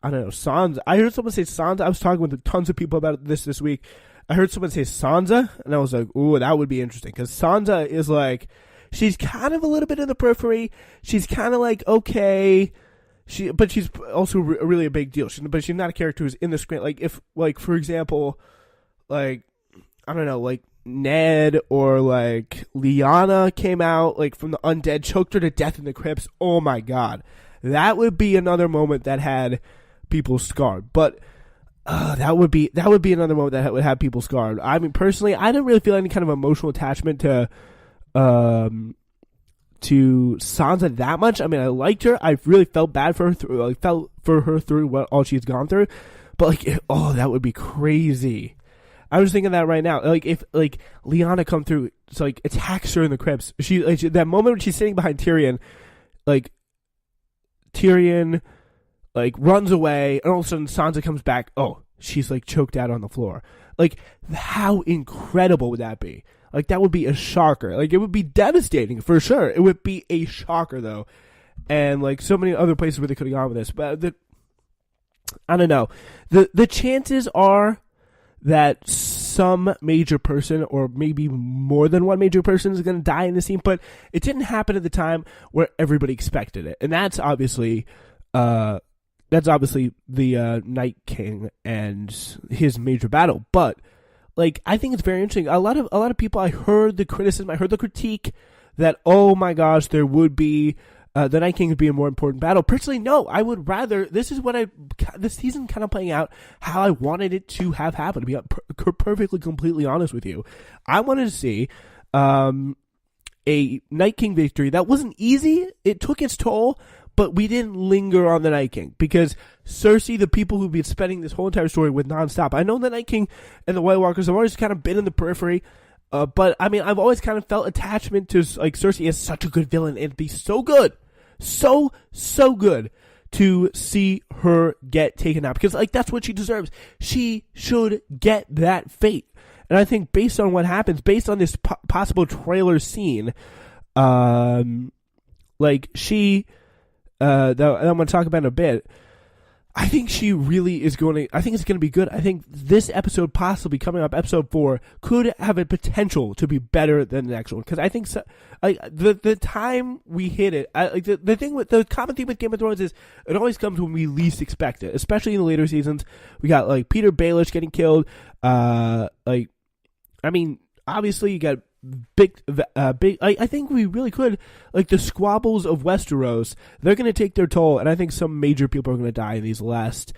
I don't know, Sansa. I heard someone say Sansa. I was talking with tons of people about this week. I heard someone say Sansa, and I was like, ooh, that would be interesting. Because Sansa is like, she's kind of a little bit in the periphery. She's kind of like, okay. But she's also really a big deal. But she's not a character who's in the screen. Like, if, like, for example, like, I don't know, like, Ned or, like, Lyanna came out, like, from the undead, choked her to death in the crypts. Oh, my God. That would be another moment that had people scarred. But that would be another moment that would have people scarred. I mean, personally, I didn't really feel any kind of emotional attachment to Sansa that much. I mean, I liked her. I really felt bad for her through what all she's gone through. But like, that would be crazy. I was thinking that right now. Like, if like Lyanna come through, so like attacks her in the crypts. That moment when she's sitting behind Tyrion, like Tyrion like runs away, and all of a sudden Sansa comes back. Oh, she's like choked out on the floor. Like, how incredible would that be? Like, that would be a shocker. Like, it would be devastating for sure. It would be a shocker though, and like so many other places where they could have gone with this. But I don't know. The chances are that some major person, or maybe more than one major person, is going to die in the scene. But it didn't happen at the time where everybody expected it, and that's obviously the Night King and his major battle. But like, I think it's very interesting. A lot of people, I heard the criticism, I heard the critique that, oh my gosh, there would be the Night King would be a more important battle. Personally, no. I would rather, this season kind of playing out how I wanted it to have happened, to be perfectly, completely honest with you. I wanted to see a Night King victory. That wasn't easy. It took its toll, but we didn't linger on the Night King, because Cersei, the people who've been spending this whole entire story with nonstop. I know the Night King and the White Walkers have always kind of been in the periphery, but I mean, I've always kind of felt attachment to like Cersei as such a good villain, and it'd be so good. So good to see her get taken out, because like that's what she deserves. She should get that fate. And I think based on what happens, based on this possible trailer scene, like she, that I'm going to talk about in a bit, I think she really is I think it's going to be good. I think this episode, possibly coming up, episode 4, could have a potential to be better than the next one. Because I think the time we hit it, the common theme with Game of Thrones is it always comes when we least expect it. Especially in the later seasons, we got like Peter Baelish getting killed. Obviously you got big. I think we really could, like, the squabbles of Westeros, they're going to take their toll, and I think some major people are going to die in these last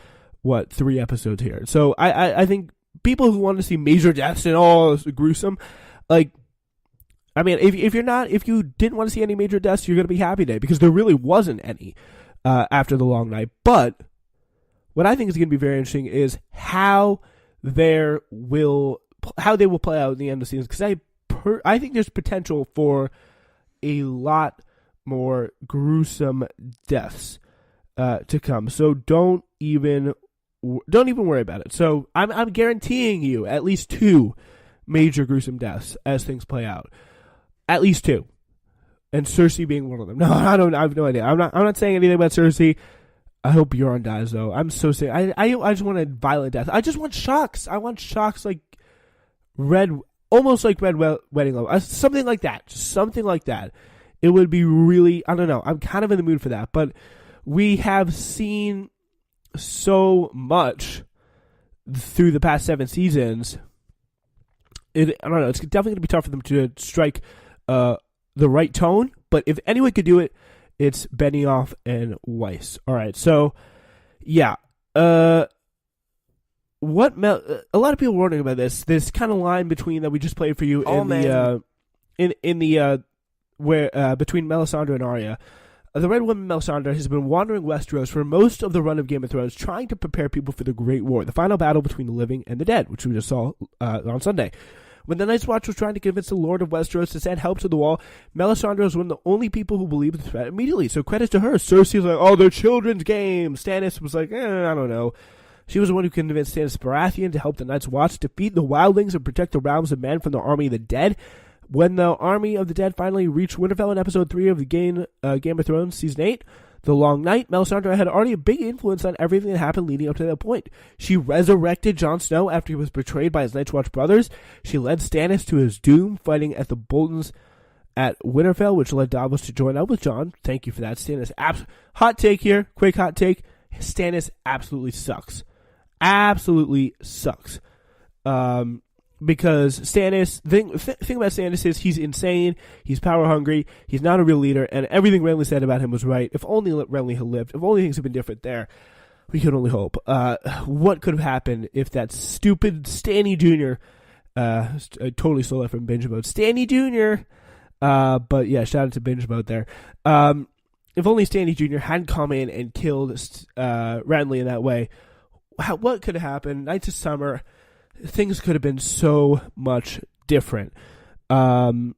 3 episodes here. So I think people who want to see major deaths and all gruesome, like, I mean, if you didn't want to see any major deaths, you're going to be happy today, because there really wasn't any after the long night. But what I think is going to be very interesting is how they will play out in the end of the season, because I think there's potential for a lot more gruesome deaths to come. So don't even worry about it. So I'm guaranteeing you at least 2 major gruesome deaths as things play out. At least 2, and Cersei being one of them. No, I have no idea. I'm not saying anything about Cersei. I hope Euron dies though. I'm so sick. I just want a violent death. I just want shocks. I want shocks like almost like Red Wedding Love. Something like that. Just something like that. It would be really, I don't know. I'm kind of in the mood for that. But we have seen so much through the past 7 seasons. I don't know. It's definitely going to be tough for them to strike the right tone. But if anyone could do it, it's Benioff and Weiss. All right. So, yeah. A lot of people were wondering about this kind of line between that we just played for you between Melisandre and Arya. The Red Woman Melisandre has been wandering Westeros for most of the run of Game of Thrones, trying to prepare people for the Great War, the final battle between the living and the dead, which we just saw on Sunday. When the Night's Watch was trying to convince the Lord of Westeros to send help to the Wall, Melisandre was one of the only people who believed the threat immediately. So credit to her. Cersei was like, "Oh, they're children's games." Stannis was like, "I don't know." She was the one who convinced Stannis Baratheon to help the Night's Watch defeat the wildlings and protect the realms of men from the army of the dead. When the army of the dead finally reached Winterfell in episode 3 of the Game of Thrones season 8, the long night, Melisandre had already a big influence on everything that happened leading up to that point. She resurrected Jon Snow after he was betrayed by his Night's Watch brothers. She led Stannis to his doom, fighting at the Boltons at Winterfell, which led Davos to join up with Jon. Thank you for that, Stannis. Hot take here, quick hot take. Stannis absolutely sucks. Absolutely sucks. Because Stannis, thing about Stannis is he's insane, he's power hungry, he's not a real leader, and everything Renly said about him was right. If only Renly had lived, if only things had been different there, we could only hope. What could have happened if that stupid Stanny Jr., I totally stole that from Binge Mode, Stanny Jr., but yeah, shout out to Binge Mode there. If only Stanny Jr. hadn't come in and killed Renly in that way, what could have happened? Knights of Summer, things could have been so much different. Different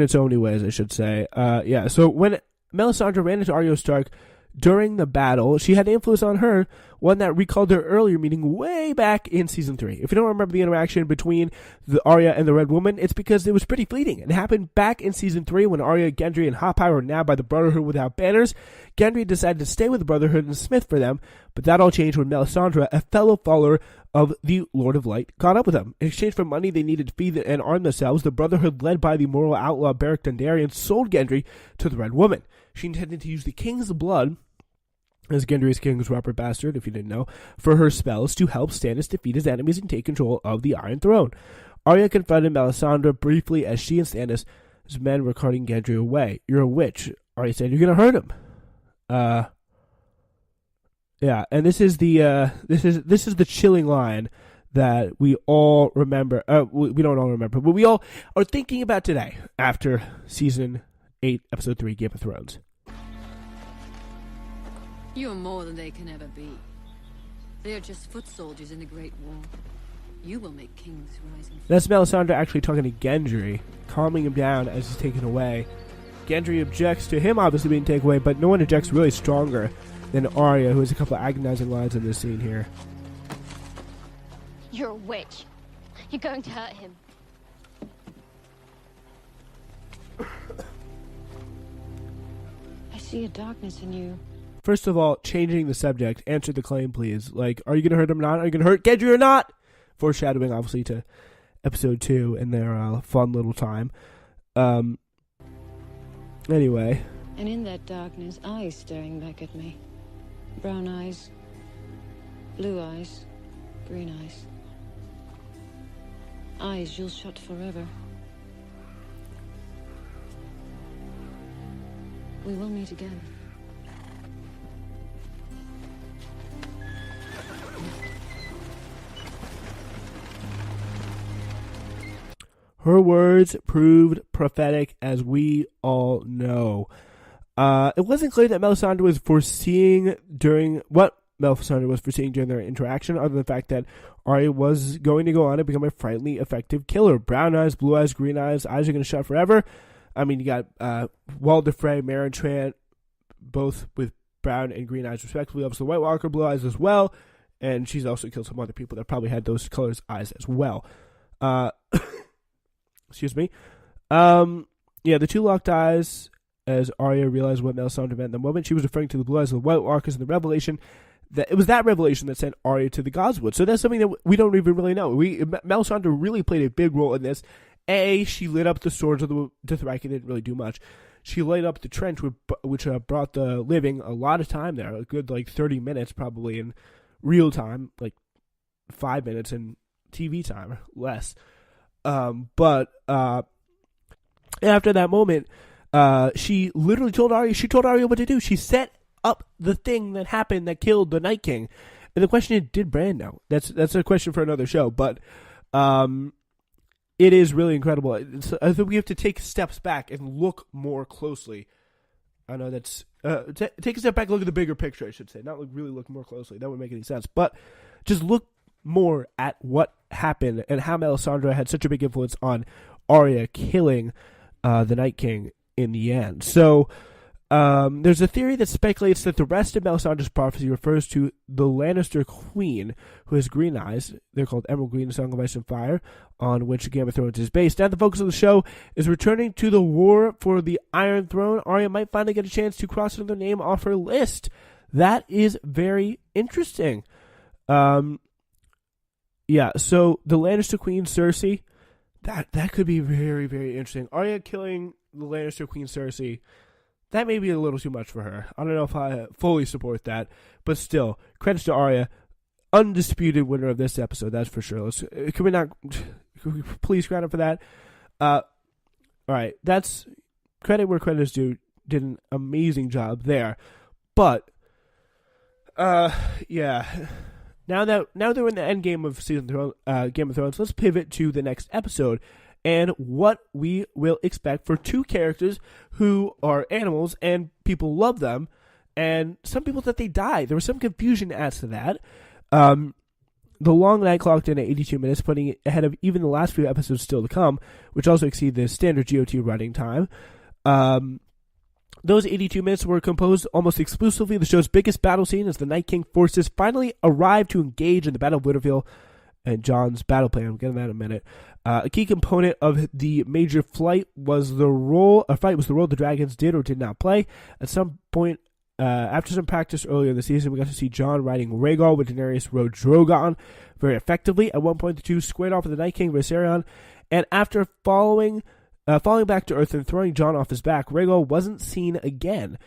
in so many ways, I should say. So when Melisandre ran into Arya Stark during the battle, she had influence on her, one that recalled their earlier meeting way back in Season 3. If you don't remember the interaction between the Arya and the Red Woman, it's because it was pretty fleeting. It happened back in Season 3 when Arya, Gendry, and Hot Pie were nabbed by the Brotherhood without banners. Gendry decided to stay with the Brotherhood and smith for them, but that all changed when Melisandre, a fellow follower of the Lord of Light, caught up with them. In exchange for money they needed to feed and arm themselves, the Brotherhood, led by the moral outlaw Beric Dondarrion, sold Gendry to the Red Woman. She intended to use the King's blood, as Gendry's King's Robert Bastard, if you didn't know, for her spells to help Stannis defeat his enemies and take control of the Iron Throne. Arya confronted Melisandre briefly as she and Stannis' men were carting Gendry away. "You're a witch," Arya said. "You're going to hurt him." Yeah, and this is the chilling line that we all remember. We don't all remember, but we all are thinking about today after Season 8, Episode 3, Game of Thrones. You're more than they can ever be. They are just foot soldiers in the Great War. You will make kings rise and fall. That's Melisandre actually talking to Gendry, calming him down as he's taken away. Gendry objects to him obviously being taken away, but no one objects really stronger than Arya, who has a couple of agonizing lines in this scene here. "You're a witch. You're going to hurt him." I see a darkness in you. First of all, changing the subject, answer the claim, please. Like, are you going to hurt him or not? Are you going to hurt Gendry or not? Foreshadowing, obviously, to Episode 2 and their fun little time. Anyway. And in that darkness, eyes staring back at me. Brown eyes, blue eyes, green eyes. Eyes you'll shut forever. We will meet again. Her words proved prophetic, as we all know. It wasn't clear that Melisandre was foreseeing during their interaction, other than the fact that Arya was going to go on and become a frightfully effective killer. Brown eyes, blue eyes, green eyes are going to shut forever. I mean, you got Walder Frey, Meryn Trant, both with brown and green eyes respectively. Obviously, White Walker, blue eyes as well. And she's also killed some other people that probably had those colors eyes as well. Excuse me. The two locked eyes, as Arya realized what Melisandre meant in the moment. She was referring to the blue eyes of the White Walkers in the revelation. It was that revelation that sent Arya to the Godswood. So that's something that we don't even really know. Melisandre really played a big role in this. She lit up the swords of the Dothraki. Didn't really do much. She lit up the trench, which brought the living a lot of time there. A good 30 minutes probably in real time, 5 minutes in TV time or less. But after that moment, she literally told Arya what to do. She set up the thing that happened that killed the Night King. And the question is, did Bran know? That's a question for another show. But it is really incredible. I think we have to take steps back and look more closely. I know that's take a step back, look at the bigger picture, I should say. Not really look more closely. That wouldn't make any sense. But just look more at what happened and how Melisandre had such a big influence on Arya killing the Night King in the end. So There's a theory that speculates that the rest of Melisandre's prophecy refers to the Lannister queen, who has green eyes. They're called Emerald Green, Song of Ice and Fire, on which Game of Thrones is based. Now the focus of the show is returning to the war for the Iron Throne. Arya might finally get a chance to cross another name off her list. That is very interesting. So the Lannister queen, Cersei, that could be very, very interesting. Arya killing the Lannister queen, Cersei, that may be a little too much for her. I don't know if I fully support that, but still, credits to Arya, undisputed winner of this episode, that's for sure. Can we please credit for that? All right, that's credit where credit is due. Did an amazing job there, but yeah. Now that we're in the end game of Game of Thrones, let's pivot to the next episode and what we will expect for two characters who are animals and people love them, and some people that they die. There was some confusion as to that. The long night clocked in at 82 minutes, putting it ahead of even the last few episodes still to come, which also exceed the standard GOT running time. Those 82 minutes were composed almost exclusively of the show's biggest battle scene as the Night King forces finally arrive to engage in the Battle of Winterfell and Jon's battle plan. I'm getting that in a minute. A key component of the major fight was the role the dragons did or did not play. At some point, after some practice earlier in the season, we got to see Jon riding Rhaegal with Daenerys rode Drogon very effectively. At one point, the two squared off with the Night King Viserion, and after falling back to earth and throwing Jon off his back, Rhaegal wasn't seen again.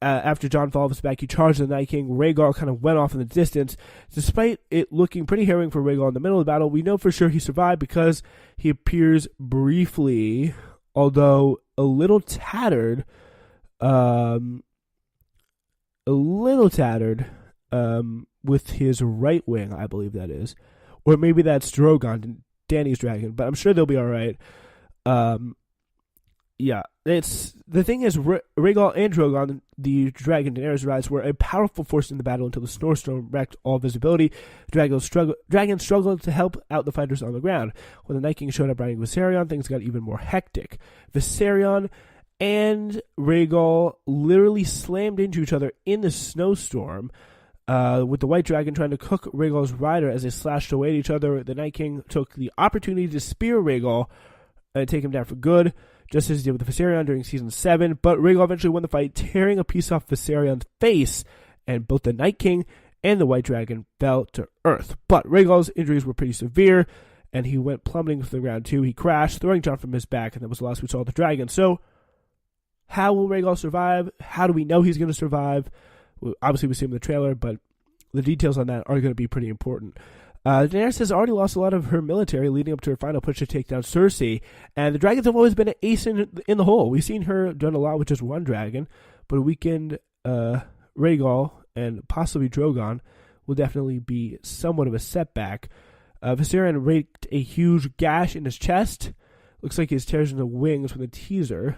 After Jon fell off his back, he charged the Night King. Rhaegal kind of went off in the distance. Despite it looking pretty harrowing for Rhaegal in the middle of the battle, we know for sure he survived because he appears briefly, although a little tattered, with his right wing, I believe that is. Or maybe that's Drogon, Dany's dragon, but I'm sure they'll be all right. It's the thing is, Rhaegal and Drogon, the dragon Daenerys rides, were a powerful force in the battle until the snowstorm wrecked all visibility. Dragons struggled to help out the fighters on the ground. When the Night King showed up riding Viserion, things got even more hectic. Viserion and Rhaegal literally slammed into each other in the snowstorm, with the White Dragon trying to cook Rhaegal's rider as they slashed away at each other. The Night King took the opportunity to spear Rhaegal and take him down for good, just as he did with the Viserion during Season 7, but Rhaegal eventually won the fight, tearing a piece off Viserion's face, and both the Night King and the White Dragon fell to earth. But Rhaegal's injuries were pretty severe, and he went plummeting to the ground too. He crashed, throwing Jon from his back, and that was the last we saw of the dragon. So, how will Rhaegal survive? How do we know he's going to survive? Well, obviously, we see him in the trailer, but the details on that are going to be pretty important. Daenerys has already lost a lot of her military leading up to her final push to take down Cersei, and the dragons have always been an ace in the hole. We've seen her done a lot with just one dragon, but a weakened Rhaegal and possibly Drogon will definitely be somewhat of a setback. Viserion raked a huge gash in his chest. Looks like his tears in the wings from the teaser.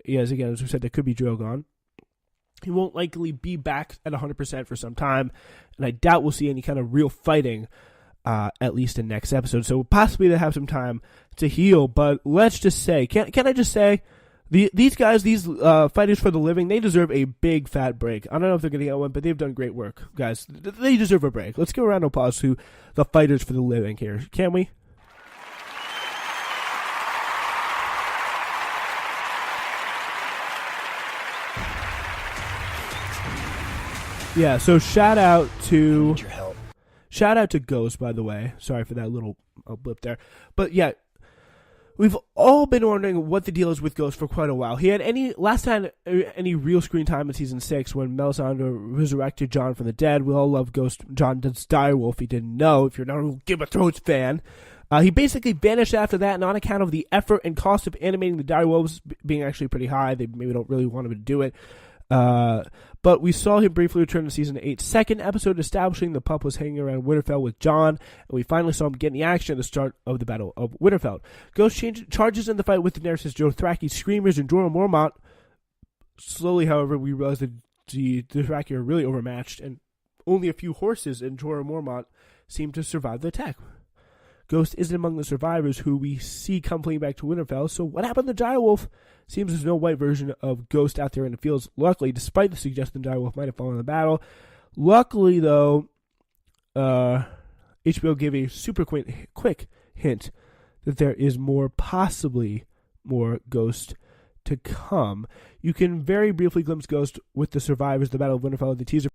Yes, again, as we said, that could be Drogon. He won't likely be back at 100% for some time, and I doubt we'll see any kind of real fighting, at least in next episode. So possibly they have some time to heal, but let's just say, can I just say, these guys, these fighters for the living, they deserve a big fat break. I don't know if they're going to get one, but they've done great work, guys. They deserve a break. Let's give a round of applause to the fighters for the living here, can we? Yeah, so shout out to Ghost, by the way. Sorry for that little blip there. But yeah, we've all been wondering what the deal is with Ghost for quite a while. He had any real screen time in Season 6 when Melisandre resurrected Jon from the dead. We all love Ghost. Jon does direwolf. He didn't know, if you're not a Game of Thrones fan. He basically vanished after that, and on account of the effort and cost of animating the direwolves being actually pretty high, they maybe don't really want him to do it. But we saw him briefly return to Season 8's second episode, establishing the pup was hanging around Winterfell with Jon, and we finally saw him get in the action at the start of the Battle of Winterfell. Ghost charges in the fight with Daenerys' Dothraki screamers and Jorah Mormont. Slowly, however, we realized that the Dothraki are really overmatched, and only a few horses and Jorah Mormont seem to survive the attack. Ghost isn't among the survivors who we see come fleeing back to Winterfell. So what happened to Direwolf? Seems there's no white version of Ghost out there in the fields. Luckily, despite the suggestion Direwolf might have fallen in the battle. Luckily, though, HBO gave a super quick hint that there is possibly more Ghost to come. You can very briefly glimpse Ghost with the survivors of the Battle of Winterfell in the teaser.